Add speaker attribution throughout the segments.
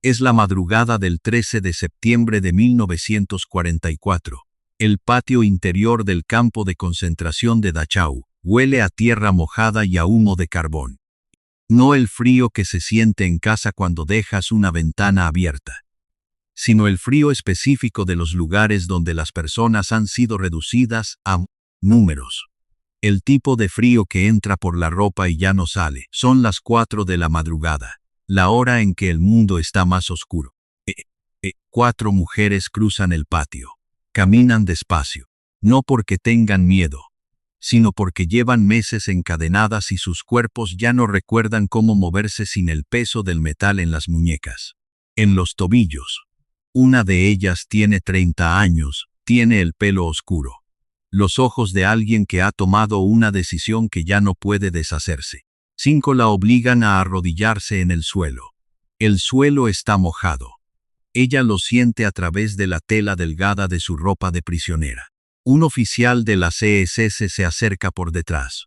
Speaker 1: Es la madrugada del 13 de septiembre de 1944. El patio interior del campo de concentración de Dachau huele a tierra mojada y a humo de carbón. No el frío que se siente en casa cuando dejas una ventana abierta, sino el frío específico de los lugares donde las personas han sido reducidas a números. El tipo de frío que entra por la ropa y ya no sale. Son las 4 de la madrugada, la hora en que el mundo está más oscuro. 4 mujeres cruzan el patio. Caminan despacio, no porque tengan miedo, sino porque llevan meses encadenadas y sus cuerpos ya no recuerdan cómo moverse sin el peso del metal en las muñecas, en los tobillos. Una de ellas tiene 30 años, tiene el pelo oscuro, los ojos de alguien que ha tomado una decisión que ya no puede deshacerse. 5 la obligan a arrodillarse en el suelo. El suelo está mojado. Ella lo siente a través de la tela delgada de su ropa de prisionera. Un oficial de la CSS se acerca por detrás.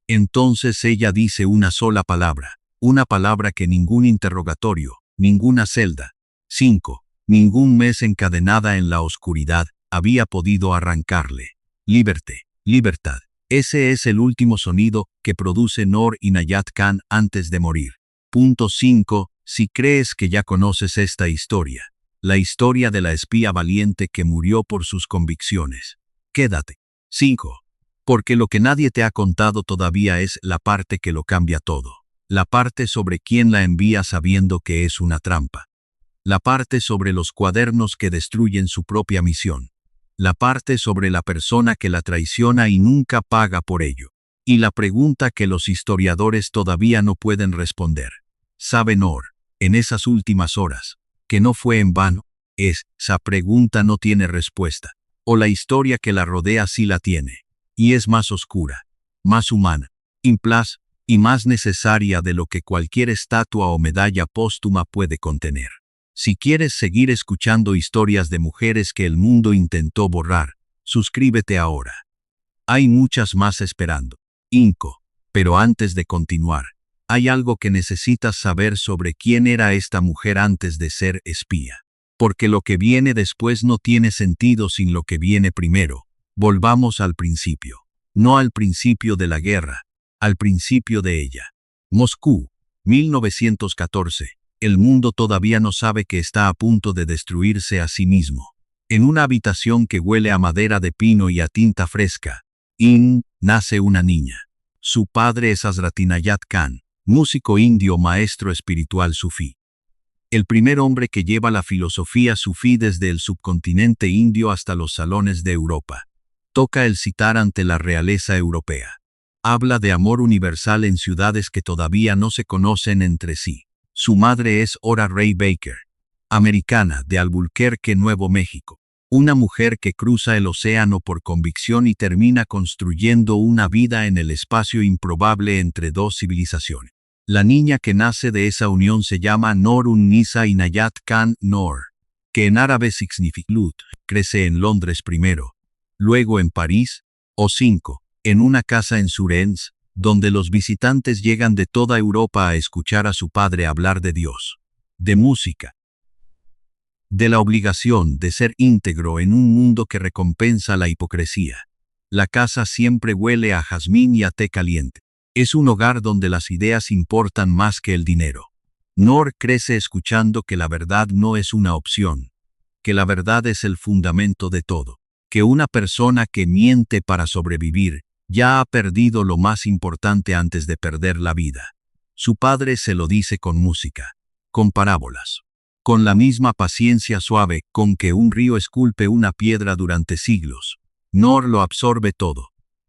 Speaker 1: Entonces ella dice una sola palabra, una palabra que ningún interrogatorio, ninguna celda, 5, ningún mes encadenada en la oscuridad había podido arrancarle. Liberté, libertad. Ese es el último sonido que produce Noor Inayat Khan antes de morir. Punto 5. Si crees que ya conoces esta historia, la historia de la espía valiente que murió por sus convicciones, quédate. 5. Porque lo que nadie te ha contado todavía es la parte que lo cambia todo. La parte sobre quién la envía sabiendo que es una trampa. La parte sobre los cuadernos que destruyen su propia misión. La parte sobre la persona que la traiciona y nunca paga por ello. Y la pregunta que los historiadores todavía no pueden responder. ¿Sabe Noor, en esas últimas horas, que no fue en vano? Esa pregunta no tiene respuesta. O la historia que la rodea sí la tiene. Y es más oscura, más humana, implaz y más necesaria de lo que cualquier estatua o medalla póstuma puede contener. Si quieres seguir escuchando historias de mujeres que el mundo intentó borrar, suscríbete ahora. Hay muchas más esperando. Pero antes de continuar, hay algo que necesitas saber sobre quién era esta mujer antes de ser espía. Porque lo que viene después no tiene sentido sin lo que viene primero. Volvamos al principio. No al principio de la guerra, al principio de ella. Moscú, 1914. El mundo todavía no sabe que está a punto de destruirse a sí mismo. En una habitación que huele a madera de pino y a tinta fresca, nace una niña. Su padre es Hazrat Inayat Khan, músico indio maestro espiritual sufí. El primer hombre que lleva la filosofía sufí desde el subcontinente indio hasta los salones de Europa. Toca el sitar ante la realeza europea. Habla de amor universal en ciudades que todavía no se conocen entre sí. Su madre es Ora Ray Baker, americana de Albuquerque, Nuevo México. Una mujer que cruza el océano por convicción y termina construyendo una vida en el espacio improbable entre dos civilizaciones. La niña que nace de esa unión se llama Noor Nisa Inayat Khan Noor, que en árabe significa luz. Crece en Londres primero, luego en París, en una casa en Suresnes, donde los visitantes llegan de toda Europa a escuchar a su padre hablar de Dios, de música, de la obligación de ser íntegro en un mundo que recompensa la hipocresía. La casa siempre huele a jazmín y a té caliente. Es un hogar donde las ideas importan más que el dinero. Noor crece escuchando que la verdad no es una opción, que la verdad es el fundamento de todo, que una persona que miente para sobrevivir ya ha perdido lo más importante antes de perder la vida. Su padre se lo dice con música, con parábolas, con la misma paciencia suave con que un río esculpe una piedra durante siglos. Noor lo absorbe todo.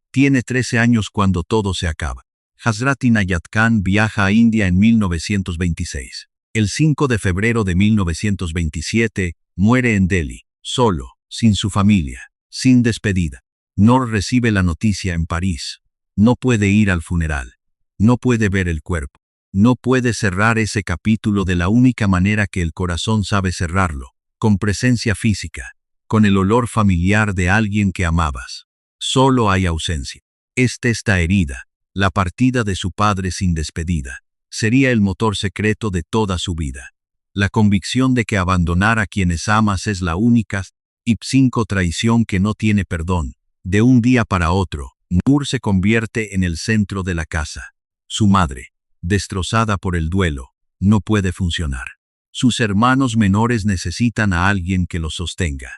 Speaker 1: Tiene 13 años cuando todo se acaba. Hazrat Inayat Khan viaja a India en 1926. El 5 de febrero de 1927, muere en Delhi, solo, sin su familia, sin despedida. Noor recibe la noticia en París. No puede ir al funeral. No puede ver el cuerpo. No puede cerrar ese capítulo de la única manera que el corazón sabe cerrarlo, con presencia física, con el olor familiar de alguien que amabas. Solo hay ausencia. Esta herida, la partida de su padre sin despedida, sería el motor secreto de toda su vida. La convicción de que abandonar a quienes amas es la única y 5 traición que no tiene perdón. De un día para otro, Noor se convierte en el centro de la casa. Su madre, destrozada por el duelo, no puede funcionar. Sus hermanos menores necesitan a alguien que los sostenga.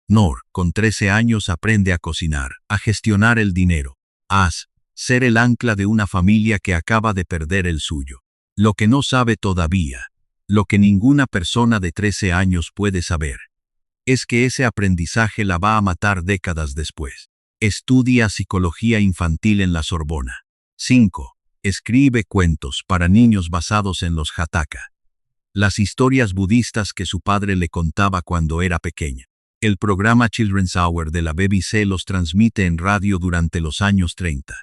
Speaker 1: Noor, con 13 años, aprende a cocinar, a gestionar el dinero, a ser el ancla de una familia que acaba de perder el suyo. Lo que no sabe todavía, lo que ninguna persona de 13 años puede saber, es que ese aprendizaje la va a matar décadas después. Estudia psicología infantil en la Sorbona. 5. Escribe cuentos para niños basados en los Jataka, las historias budistas que su padre le contaba cuando era pequeña. El programa Children's Hour de la BBC los transmite en radio durante los años 30.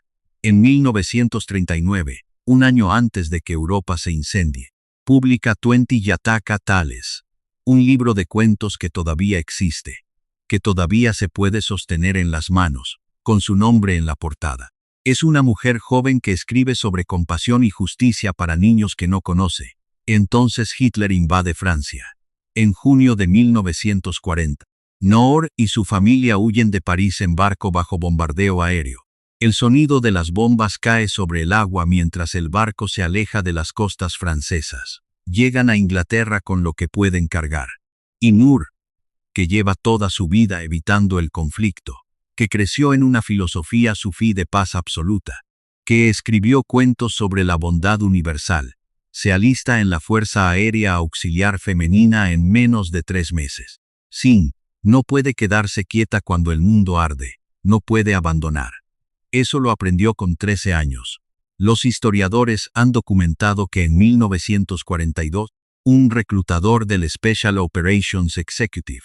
Speaker 1: En 1939, un año antes de que Europa se incendie, publica 20 Jataka Tales, un libro de cuentos que todavía existe, que todavía se puede sostener en las manos, con su nombre en la portada. Es una mujer joven que escribe sobre compasión y justicia para niños que no conoce. Entonces Hitler invade Francia. En junio de 1940, Noor y su familia huyen de París en barco bajo bombardeo aéreo. El sonido de las bombas cae sobre el agua mientras el barco se aleja de las costas francesas. Llegan a Inglaterra con lo que pueden cargar. Y Noor, que lleva toda su vida evitando el conflicto, que creció en una filosofía sufí de paz absoluta, que escribió cuentos sobre la bondad universal, se alista en la Fuerza Aérea Auxiliar Femenina en menos de 3 meses. Sí, no puede quedarse quieta cuando el mundo arde, no puede abandonar. Eso lo aprendió con 13 años. Los historiadores han documentado que en 1942, un reclutador del Special Operations Executive,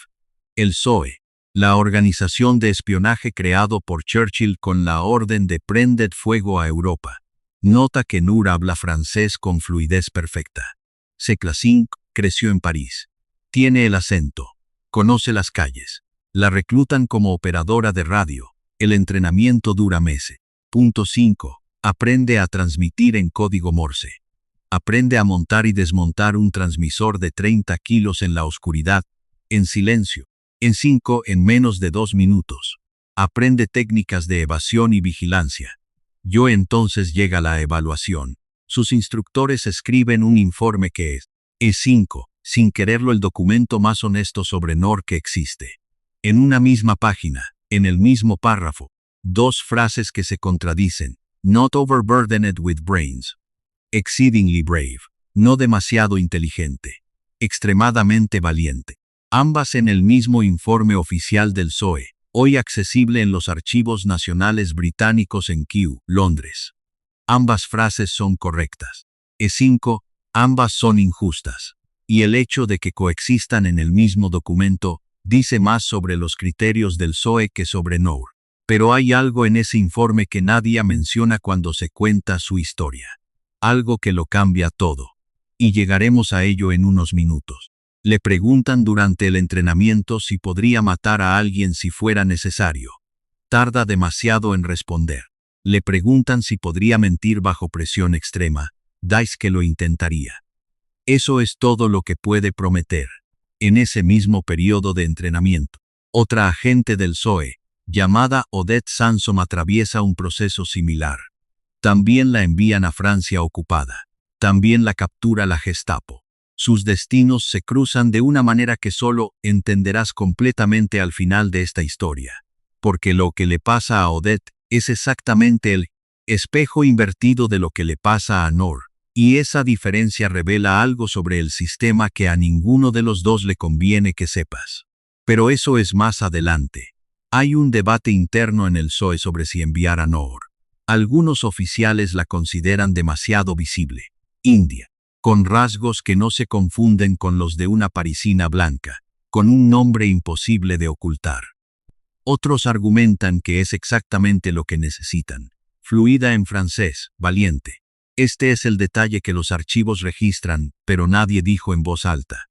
Speaker 1: el SOE, la organización de espionaje creado por Churchill con la orden de prended fuego a Europa, nota que Noor habla francés con fluidez perfecta. Seclassin creció en París. Tiene el acento. Conoce las calles. La reclutan como operadora de radio. El entrenamiento dura meses. Punto 5. Aprende a transmitir en código Morse. Aprende a montar y desmontar un transmisor de 30 kilos en la oscuridad, en silencio. En menos de 2 minutos. Aprende técnicas de evasión y vigilancia. Entonces llega la evaluación. Sus instructores escriben un informe que es 5, sin quererlo, el documento más honesto sobre Noor que existe. En una misma página, en el mismo párrafo, 2 frases que se contradicen. Not overburdened with brains. Exceedingly brave. No demasiado inteligente. Extremadamente valiente. Ambas en el mismo informe oficial del SOE, hoy accesible en los archivos nacionales británicos en Kew, Londres. Ambas frases son correctas. E5, ambas son injustas. Y el hecho de que coexistan en el mismo documento dice más sobre los criterios del SOE que sobre Noor. Pero hay algo en ese informe que nadie menciona cuando se cuenta su historia. Algo que lo cambia todo. Y llegaremos a ello en unos minutos. Le preguntan durante el entrenamiento si podría matar a alguien si fuera necesario. Tarda demasiado en responder. Le preguntan si podría mentir bajo presión extrema. Dice que lo intentaría. Eso es todo lo que puede prometer. En ese mismo periodo de entrenamiento, otra agente del SOE, llamada Odette Sansom, atraviesa un proceso similar. También la envían a Francia ocupada. También la captura la Gestapo. Sus destinos se cruzan de una manera que solo entenderás completamente al final de esta historia. Porque lo que le pasa a Odette es exactamente el espejo invertido de lo que le pasa a Noor. Y esa diferencia revela algo sobre el sistema que a ninguno de los dos le conviene que sepas. Pero eso es más adelante. Hay un debate interno en el SOE sobre si enviar a Noor. Algunos oficiales la consideran demasiado visible, india, con rasgos que no se confunden con los de una parisina blanca, con un nombre imposible de ocultar. Otros argumentan que es exactamente lo que necesitan. Fluida en francés, valiente. Este es el detalle que los archivos registran, pero nadie dijo en voz alta.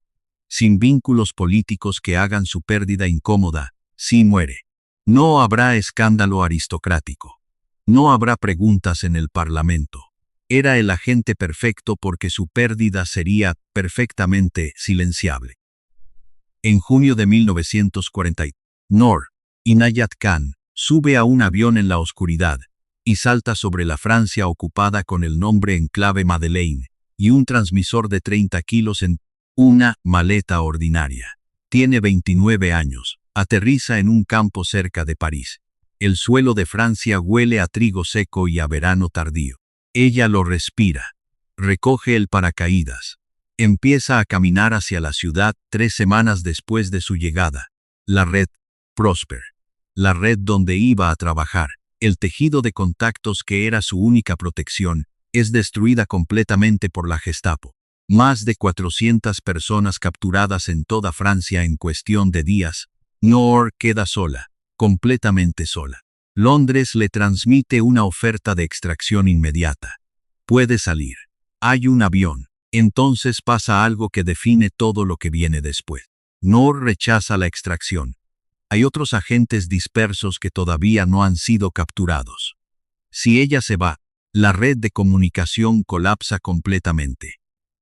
Speaker 1: Sin vínculos políticos que hagan su pérdida incómoda, si muere. No habrá escándalo aristocrático. No habrá preguntas en el Parlamento. Era el agente perfecto porque su pérdida sería perfectamente silenciable. En junio de 1940, Noor Inayat Khan sube a un avión en la oscuridad y salta sobre la Francia ocupada con el nombre en clave Madeleine y un transmisor de 30 kilos en una maleta ordinaria. Tiene 29 años, aterriza en un campo cerca de París. El suelo de Francia huele a trigo seco y a verano tardío. Ella lo respira. Recoge el paracaídas. Empieza a caminar hacia la ciudad 3 semanas después de su llegada. La red Prosper. La red donde iba a trabajar, el tejido de contactos que era su única protección, es destruida completamente por la Gestapo. Más de 400 personas capturadas en toda Francia en cuestión de días. Noor queda sola, completamente sola. Londres le transmite una oferta de extracción inmediata. Puede salir. Hay un avión. Entonces pasa algo que define todo lo que viene después. Noor rechaza la extracción. Hay otros agentes dispersos que todavía no han sido capturados. Si ella se va, la red de comunicación colapsa completamente.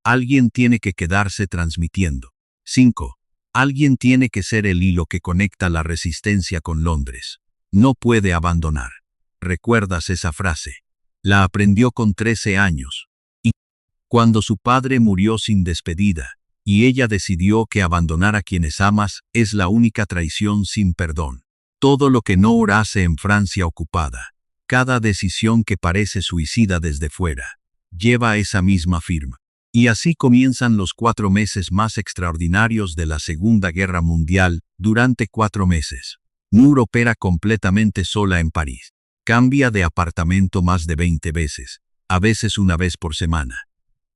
Speaker 1: Alguien tiene que quedarse transmitiendo. 5. Alguien tiene que ser el hilo que conecta la resistencia con Londres. No puede abandonar. ¿Recuerdas esa frase? La aprendió con 13 años. Y cuando su padre murió sin despedida, y ella decidió que abandonar a quienes amas es la única traición sin perdón. Todo lo que Noor hace en Francia ocupada, cada decisión que parece suicida desde fuera, lleva esa misma firma. Y así comienzan los 4 meses más extraordinarios de la Segunda Guerra Mundial. Durante 4 meses, Noor opera completamente sola en París. Cambia de apartamento más de 20 veces, a veces una vez por semana.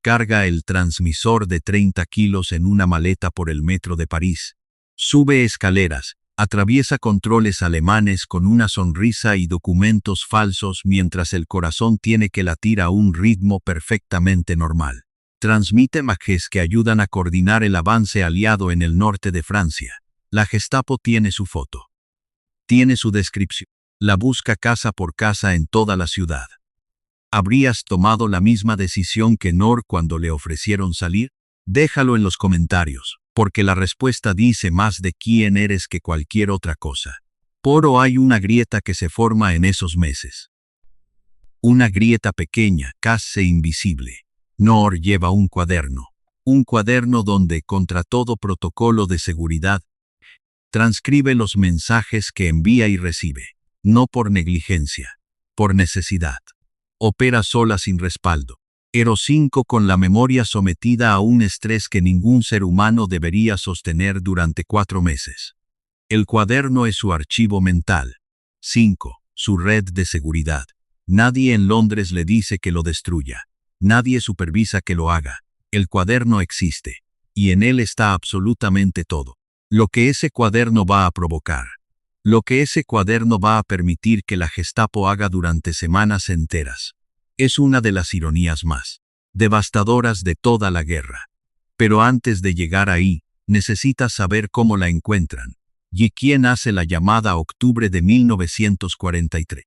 Speaker 1: Carga el transmisor de 30 kilos en una maleta por el metro de París. Sube escaleras, atraviesa controles alemanes con una sonrisa y documentos falsos mientras el corazón tiene que latir a un ritmo perfectamente normal. Transmite imágenes que ayudan a coordinar el avance aliado en el norte de Francia. La Gestapo tiene su foto. Tiene su descripción. La busca casa por casa en toda la ciudad. ¿Habrías tomado la misma decisión que Noor cuando le ofrecieron salir? Déjalo en los comentarios, porque la respuesta dice más de quién eres que cualquier otra cosa. Pero hay una grieta que se forma en esos meses. Una grieta pequeña, casi invisible. Noor lleva un cuaderno donde, contra todo protocolo de seguridad, transcribe los mensajes que envía y recibe, no por negligencia, por necesidad. Opera sola sin respaldo. Hero 5 con la memoria sometida a un estrés que ningún ser humano debería sostener durante 4 meses. El cuaderno es su archivo mental. 5. Su red de seguridad. Nadie en Londres le dice que lo destruya. Nadie supervisa que lo haga. El cuaderno existe. Y en él está absolutamente todo. Lo que ese cuaderno va a provocar. Lo que ese cuaderno va a permitir que la Gestapo haga durante semanas enteras. Es una de las ironías más devastadoras de toda la guerra. Pero antes de llegar ahí, necesitas saber cómo la encuentran. ¿Y quién hace la llamada a octubre de 1943?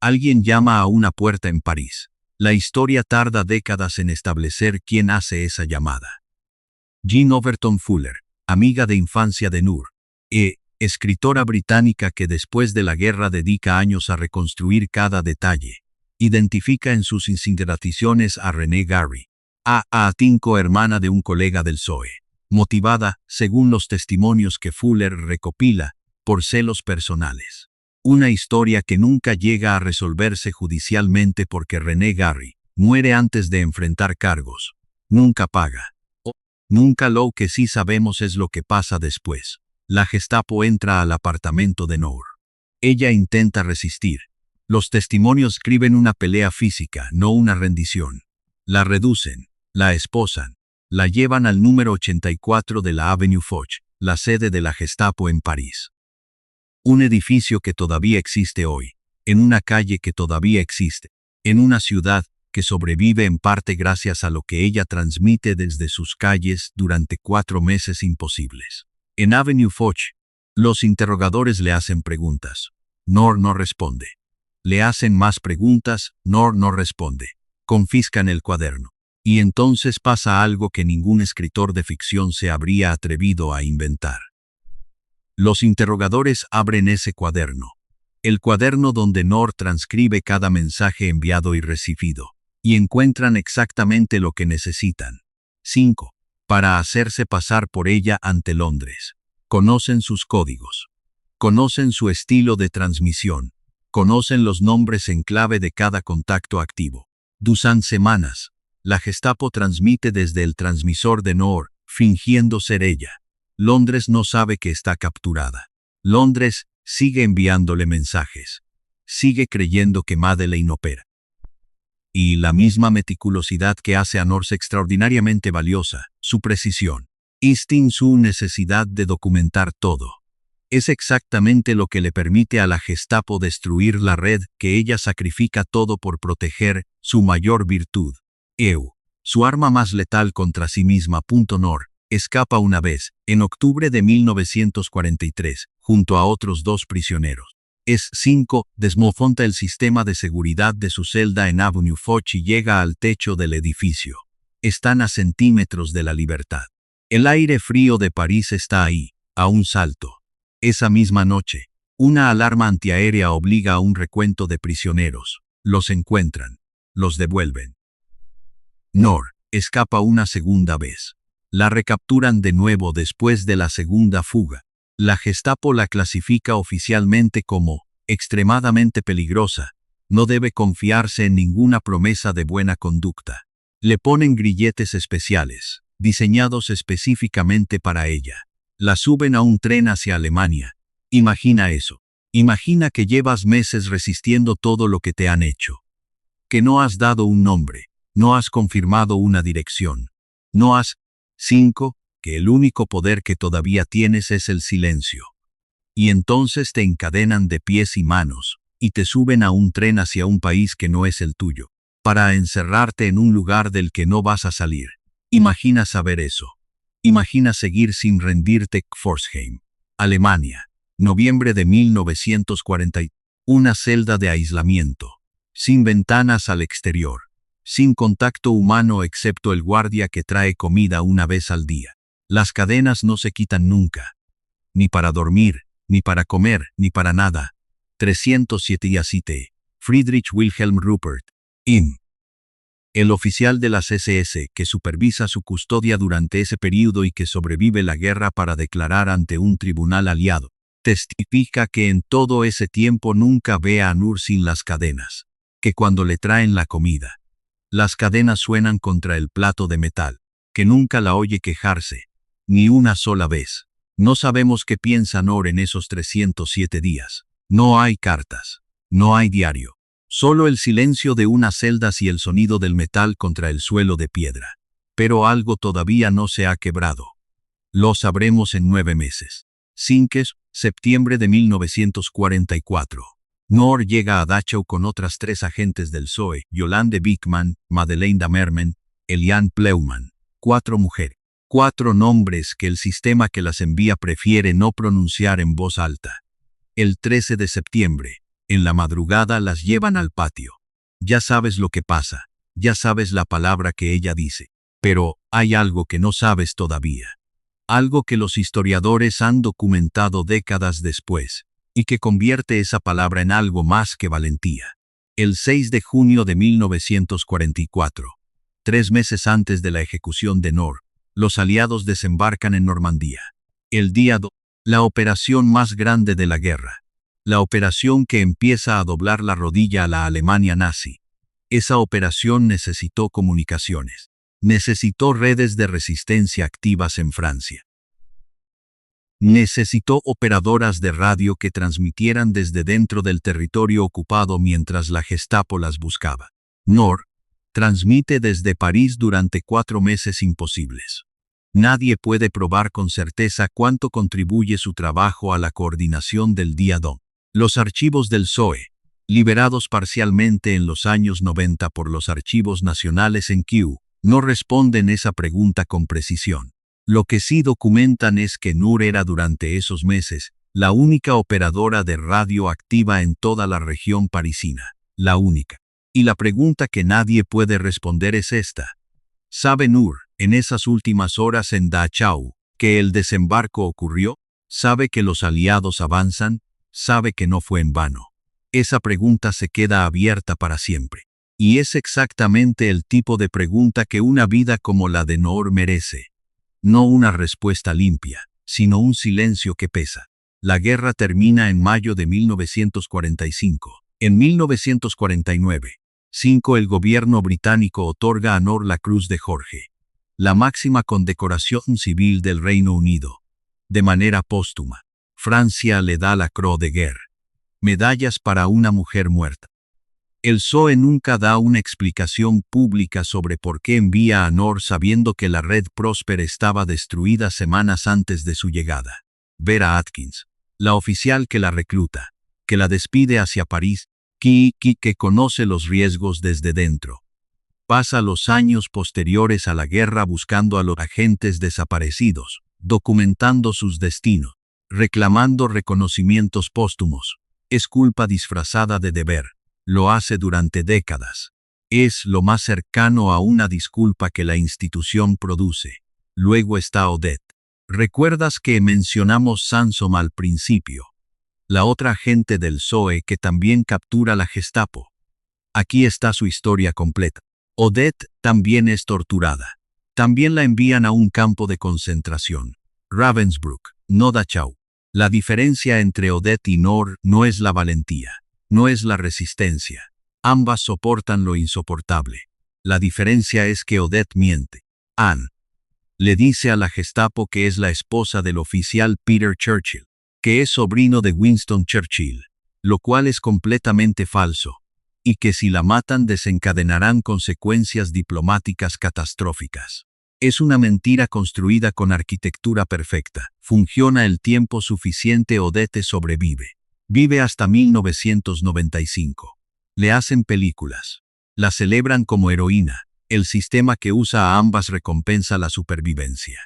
Speaker 1: Alguien llama a una puerta en París. La historia tarda décadas en establecer quién hace esa llamada. Jean Overton Fuller, amiga de infancia de Noor, escritora británica que después de la guerra dedica años a reconstruir cada detalle, identifica en sus incineraciones a René Gary, a Tinko, hermana de un colega del PSOE, motivada, según los testimonios que Fuller recopila, por celos personales. Una historia que nunca llega a resolverse judicialmente porque René Gary muere antes de enfrentar cargos. Nunca paga. Nunca. Lo que sí sabemos es lo que pasa después. La Gestapo entra al apartamento de Noor. Ella intenta resistir. Los testimonios escriben una pelea física, no una rendición. La reducen, la esposan, la llevan al número 84 de la Avenue Foch, la sede de la Gestapo en París. Un edificio que todavía existe hoy, en una calle que todavía existe, en una ciudad que sobrevive en parte gracias a lo que ella transmite desde sus calles durante 4 meses imposibles. En Avenue Foch, los interrogadores le hacen preguntas. Noor no responde. Le hacen más preguntas, Noor no responde. confiscan el cuaderno. Y entonces pasa algo que ningún escritor de ficción se habría atrevido a inventar. Los interrogadores abren ese cuaderno. El cuaderno donde Noor transcribe cada mensaje enviado y recibido, y encuentran exactamente lo que necesitan. 5. Para hacerse pasar por ella ante Londres. Conocen sus códigos. Conocen su estilo de transmisión. Conocen los nombres en clave de cada contacto activo. Duran semanas. La Gestapo transmite desde el transmisor de Noor, fingiendo ser ella. Londres no sabe que está capturada. Londres sigue enviándole mensajes. Sigue creyendo que Madeleine opera. Y la misma meticulosidad que hace a Noor extraordinariamente valiosa, su precisión, su necesidad de documentar todo. Es exactamente lo que le permite a la Gestapo destruir la red que ella sacrifica todo por proteger, su mayor virtud. Su arma más letal contra sí misma. Noor escapa una vez, en octubre de 1943, junto a otros 2 prisioneros. 5. Desmonta el sistema de seguridad de su celda en Avenue Foch y llega al techo del edificio. Están a centímetros de la libertad. El aire frío de París está ahí, a un salto. Esa misma noche, una alarma antiaérea obliga a un recuento de prisioneros. Los encuentran. Los devuelven. Noor escapa una segunda vez. La recapturan de nuevo después de la segunda fuga. La Gestapo la clasifica oficialmente como extremadamente peligrosa. No debe confiarse en ninguna promesa de buena conducta. Le ponen grilletes especiales, diseñados específicamente para ella. La suben a un tren hacia Alemania. Imagina eso. Imagina que llevas meses resistiendo todo lo que te han hecho. Que no has dado un nombre. No has confirmado una dirección. No has... 5. Que el único poder que todavía tienes es el silencio. Y entonces te encadenan de pies y manos, y te suben a un tren hacia un país que no es el tuyo, para encerrarte en un lugar del que no vas a salir. Imagina saber eso. Imagina seguir sin rendirte. Pforzheim, Alemania, noviembre de 1940. Una celda de aislamiento, sin ventanas al exterior. Sin contacto humano excepto el guardia que trae comida una vez al día. Las cadenas no se quitan nunca. Ni para dormir, ni para comer, ni para nada. 307 Yacite. Friedrich Wilhelm Rupert. Im. El oficial de las SS que supervisa su custodia durante ese período y que sobrevive la guerra para declarar ante un tribunal aliado, testifica que en todo ese tiempo nunca ve a Noor sin las cadenas. Que cuando le traen la comida, las cadenas suenan contra el plato de metal, que nunca la oye quejarse, ni una sola vez. No sabemos qué piensa Noor en esos 307 días. No hay cartas, no hay diario. Solo el silencio de unas celdas y el sonido del metal contra el suelo de piedra. Pero algo todavía no se ha quebrado. Lo sabremos en 9 meses. 5. Septiembre de 1944. Noor llega a Dachau con otras 3 agentes del SOE, Yolande Bickman, Madeleine Damermen, Eliane Pleumann. 4 mujeres. 4 nombres que el sistema que las envía prefiere no pronunciar en voz alta. El 13 de septiembre, en la madrugada las llevan al patio. Ya sabes lo que pasa, ya sabes la palabra que ella dice, pero hay algo que no sabes todavía. Algo que los historiadores han documentado décadas después, y que convierte esa palabra en algo más que valentía. El 6 de junio de 1944, 3 meses antes de la ejecución de Noor, los aliados desembarcan en Normandía. El día 2, la operación más grande de la guerra. La operación que empieza a doblar la rodilla a la Alemania nazi. Esa operación necesitó comunicaciones. Necesitó redes de resistencia activas en Francia. Necesitó operadoras de radio que transmitieran desde dentro del territorio ocupado mientras la Gestapo las buscaba. Noor transmite desde París durante 4 meses imposibles. Nadie puede probar con certeza cuánto contribuye su trabajo a la coordinación del día D. Los archivos del SOE, liberados parcialmente en los años 90 por los archivos nacionales en Kew, no responden esa pregunta con precisión. Lo que sí documentan es que Noor era durante esos meses la única operadora de radio activa en toda la región parisina, la única. Y la pregunta que nadie puede responder es esta. ¿Sabe Noor, en esas últimas horas en Dachau, que el desembarco ocurrió? ¿Sabe que los aliados avanzan? ¿Sabe que no fue en vano? Esa pregunta se queda abierta para siempre. Y es exactamente el tipo de pregunta que una vida como la de Noor merece. No una respuesta limpia, sino un silencio que pesa. La guerra termina en mayo de 1945. En 1949, el gobierno británico otorga a Noor la Cruz de Jorge, la máxima condecoración civil del Reino Unido. De manera póstuma, Francia le da la Croix de Guerre, medallas para una mujer muerta. El PSOE nunca da una explicación pública sobre por qué envía a Noor sabiendo que la red Prosper estaba destruida semanas antes de su llegada. Vera Atkins, la oficial que la recluta, que la despide hacia París, que conoce los riesgos desde dentro. Pasa los años posteriores a la guerra buscando a los agentes desaparecidos, documentando sus destinos, reclamando reconocimientos póstumos. Es culpa disfrazada de deber. Lo hace durante décadas. Es lo más cercano a una disculpa que la institución produce. Luego está Odette. ¿Recuerdas que mencionamos Sansom al principio? La otra agente del PSOE que también captura la Gestapo. Aquí está su historia completa. Odette también es torturada. También la envían a un campo de concentración. Ravensbrück, no Dachau. La diferencia entre Odette y Noor no es la valentía. No es la resistencia. Ambas soportan lo insoportable. La diferencia es que Odette miente. Anne le dice a la Gestapo que es la esposa del oficial Peter Churchill, que es sobrino de Winston Churchill, lo cual es completamente falso, y que si la matan desencadenarán consecuencias diplomáticas catastróficas. Es una mentira construida con arquitectura perfecta. Funciona el tiempo suficiente. Odette sobrevive. Vive hasta 1995. Le hacen películas. La celebran como heroína. El sistema que usa a ambas recompensa la supervivencia.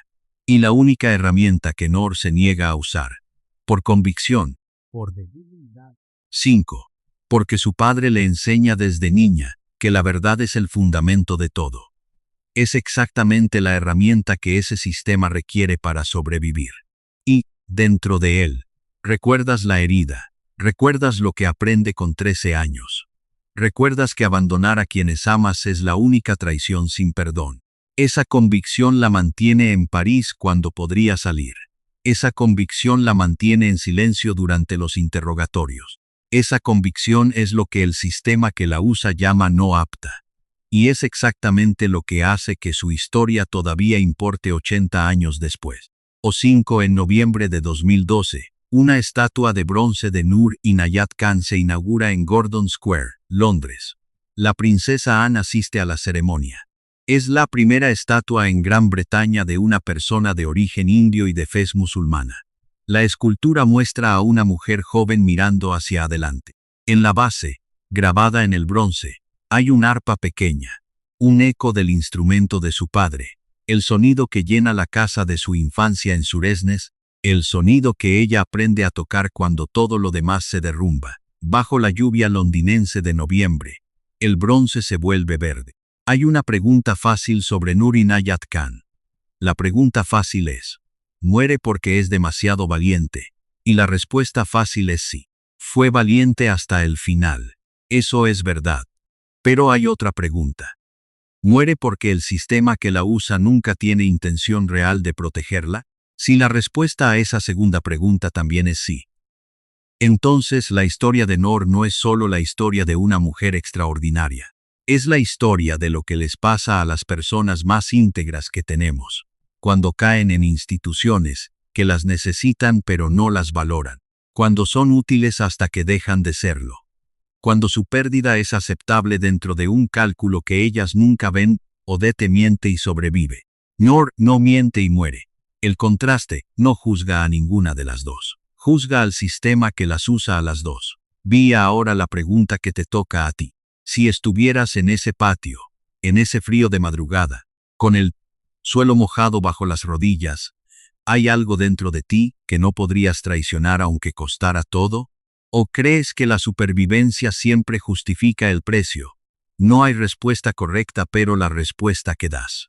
Speaker 1: Y la única herramienta que Noor se niega a usar. Por convicción. Por debilidad. 5. Porque su padre le enseña desde niña que la verdad es el fundamento de todo. Es exactamente la herramienta que ese sistema requiere para sobrevivir. Y, dentro de él, recuerdas la herida. Recuerdas lo que aprende con 13 años. Recuerdas que abandonar a quienes amas es la única traición sin perdón. Esa convicción la mantiene en París cuando podría salir. Esa convicción la mantiene en silencio durante los interrogatorios. Esa convicción es lo que el sistema que la usa llama no apta. Y es exactamente lo que hace que su historia todavía importe 80 años después. En noviembre de 2012. Una estatua de bronce de Noor Inayat Khan se inaugura en Gordon Square, Londres. La princesa Anne asiste a la ceremonia. Es la primera estatua en Gran Bretaña de una persona de origen indio y de fez musulmana. La escultura muestra a una mujer joven mirando hacia adelante. En la base, grabada en el bronce, hay un arpa pequeña, un eco del instrumento de su padre, el sonido que llena la casa de su infancia en Suresnes, el sonido que ella aprende a tocar cuando todo lo demás se derrumba. Bajo la lluvia londinense de noviembre, el bronce se vuelve verde. Hay una pregunta fácil sobre Noor Inayat Khan. La pregunta fácil es, ¿muere porque es demasiado valiente? Y la respuesta fácil es sí. Fue valiente hasta el final. Eso es verdad. Pero hay otra pregunta. ¿Muere porque el sistema que la usa nunca tiene intención real de protegerla? Si la respuesta a esa segunda pregunta también es sí, entonces la historia de Noor no es solo la historia de una mujer extraordinaria. Es la historia de lo que les pasa a las personas más íntegras que tenemos, cuando caen en instituciones que las necesitan pero no las valoran, cuando son útiles hasta que dejan de serlo, cuando su pérdida es aceptable dentro de un cálculo que ellas nunca ven. Odette miente y sobrevive. Noor no miente y muere. El contraste no juzga a ninguna de las dos. Juzga al sistema que las usa a las dos. Vi ahora la pregunta que te toca a ti. Si estuvieras en ese patio, en ese frío de madrugada, con el suelo mojado bajo las rodillas, ¿hay algo dentro de ti que no podrías traicionar aunque costara todo? ¿O crees que la supervivencia siempre justifica el precio? No hay respuesta correcta, pero la respuesta que das,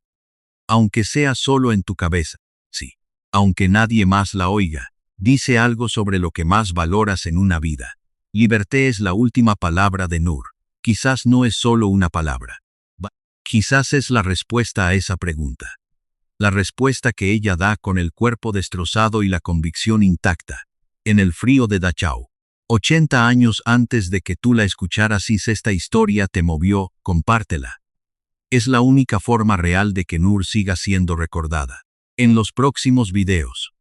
Speaker 1: aunque sea solo en tu cabeza, sí, aunque nadie más la oiga, dice algo sobre lo que más valoras en una vida. Liberté es la última palabra de Nur. Quizás no es solo una palabra. Quizás es la respuesta a esa pregunta. La respuesta que ella da con el cuerpo destrozado y la convicción intacta. En el frío de Dachau. 80 años antes de que tú la escucharas, si esta historia te movió, compártela. Es la única forma real de que Nur siga siendo recordada. En los próximos videos.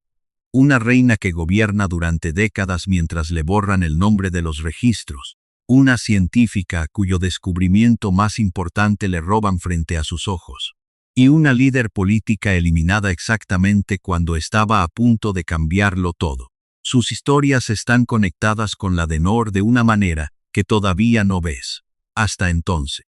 Speaker 1: Una reina que gobierna durante décadas mientras le borran el nombre de los registros. Una científica cuyo descubrimiento más importante le roban frente a sus ojos. Y una líder política eliminada exactamente cuando estaba a punto de cambiarlo todo. Sus historias están conectadas con la de Nur de una manera que todavía no ves. Hasta entonces.